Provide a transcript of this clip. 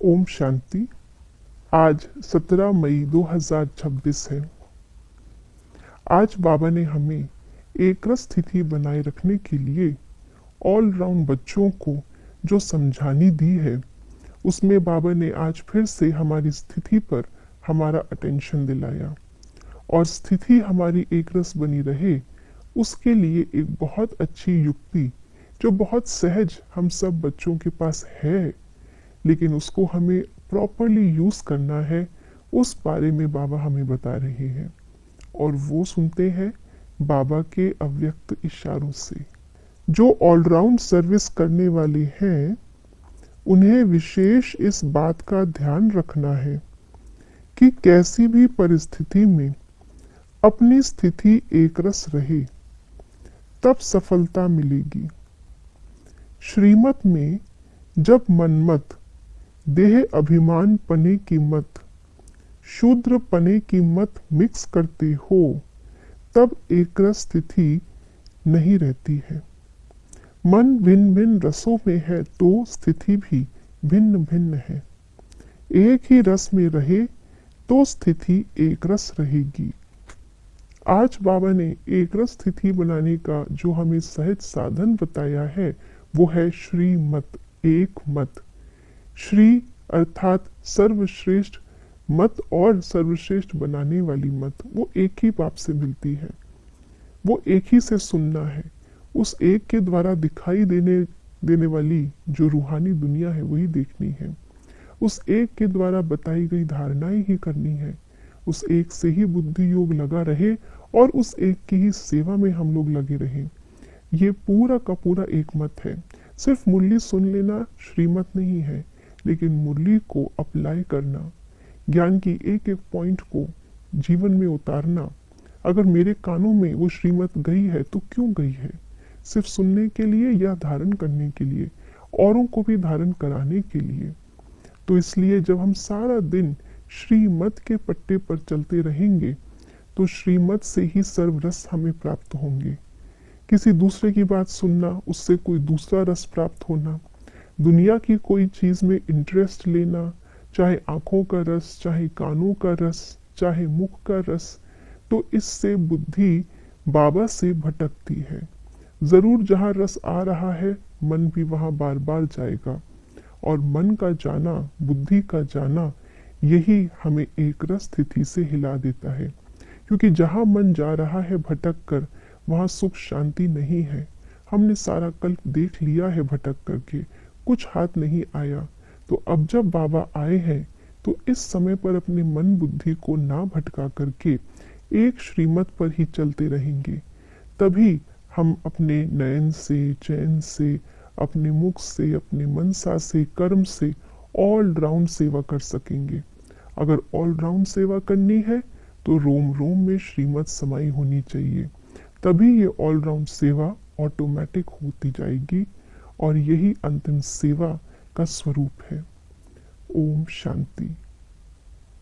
ओम शांति। आज 17 मई 2026 है। आज बाबा ने हमें एक स्थिति बनाए रखने के लिए ऑलराउंड बच्चों को जो समझानी दी है, उसमें बाबा ने आज फिर से हमारी स्थिति पर हमारा अटेंशन दिलाया और स्थिति हमारी एक रस बनी रहे, उसके लिए एक बहुत अच्छी युक्ति जो बहुत सहज हम सब बच्चों के पास है, लेकिन उसको हमें प्रॉपरली यूज करना है, उस बारे में बाबा हमें बता रहे हैं। और वो सुनते हैं बाबा के अव्यक्त इशारों से। जो ऑलराउंड सर्विस करने वाले हैं, उन्हें विशेष इस बात का ध्यान रखना है कि कैसी भी परिस्थिति में अपनी स्थिति एकरस रहे, तब सफलता मिलेगी। श्रीमत में जब मनमत, देह अभिमान पने की मत, शूद्र पने की मत मिक्स करते हो, तब एकरस स्थिति नहीं रहती है। मन भिन्न भिन्न रसों में है तो स्थिति भी भिन्न भिन्न है। एक ही रस में रहे तो स्थिति एकरस रहेगी। आज बाबा ने एकरस स्थिति बनाने का जो हमें सहज साधन बताया है, वो है श्रीमत, एक मत। श्री अर्थात सर्वश्रेष्ठ मत और सर्वश्रेष्ठ बनाने वाली मत, वो एक ही बाप से मिलती है। वो एक ही से सुनना है। उस एक के द्वारा दिखाई देने वाली जो रूहानी दुनिया है, वही देखनी है। उस एक के द्वारा बताई गई धारणाएं ही करनी है। उस एक से ही बुद्धि योग लगा रहे और उस एक की ही सेवा में हम लोग लगे रहें। ये पूरा का पूरा एक मत है। सिर्फ मुरली सुन लेना श्रीमत नहीं है, लेकिन मुरली को अप्लाई करना, ज्ञान की एक एक पॉइंट को जीवन में उतारना। अगर मेरे कानों में वो श्रीमत गई है तो क्यों गई है? सिर्फ सुनने के लिए या धारण करने के लिए, औरों को भी धारण कराने के लिए। तो इसलिए जब हम सारा दिन श्रीमत के पट्टे पर चलते रहेंगे, तो श्रीमत से ही सर्व रस हमें प्राप्त होंगे। किसी दूसरे की बात सुनना, उससे कोई दूसरा रस प्राप्त होना, दुनिया की कोई चीज में इंटरेस्ट लेना, चाहे आंखों का रस, चाहे कानों का रस, चाहे मुख का रस, तो इससे बुद्धि बाबा से भटकती है। जरूर जहाँ रस आ रहा है, मन भी वहां बार बार जाएगा। और मन का जाना, बुद्धि का जाना, यही हमें एक रस स्थिति से हिला देता है। क्योंकि जहाँ मन जा रहा है भटक कर, वहाँ सुख शांति नहीं है। हमने सारा कल्प देख लिया है भटक करके, कुछ हाथ नहीं आया। तो अब जब बाबा आए हैं, तो इस समय पर अपने मन बुद्धि को ना भटका करके एक श्रीमत पर ही चलते रहेंगे। तभी हम अपने नयन से, चैन से, अपने मुख से, अपने मनसा से, कर्म से ऑल राउंड सेवा कर सकेंगे। अगर ऑल राउंड सेवा करनी है तो रोम रोम में श्रीमत समाई होनी चाहिए। तभी ये ऑल राउंड सेवा ऑटोमेटिक होती जाएगी और यही अंतिम सेवा का स्वरूप है। ओम शांति।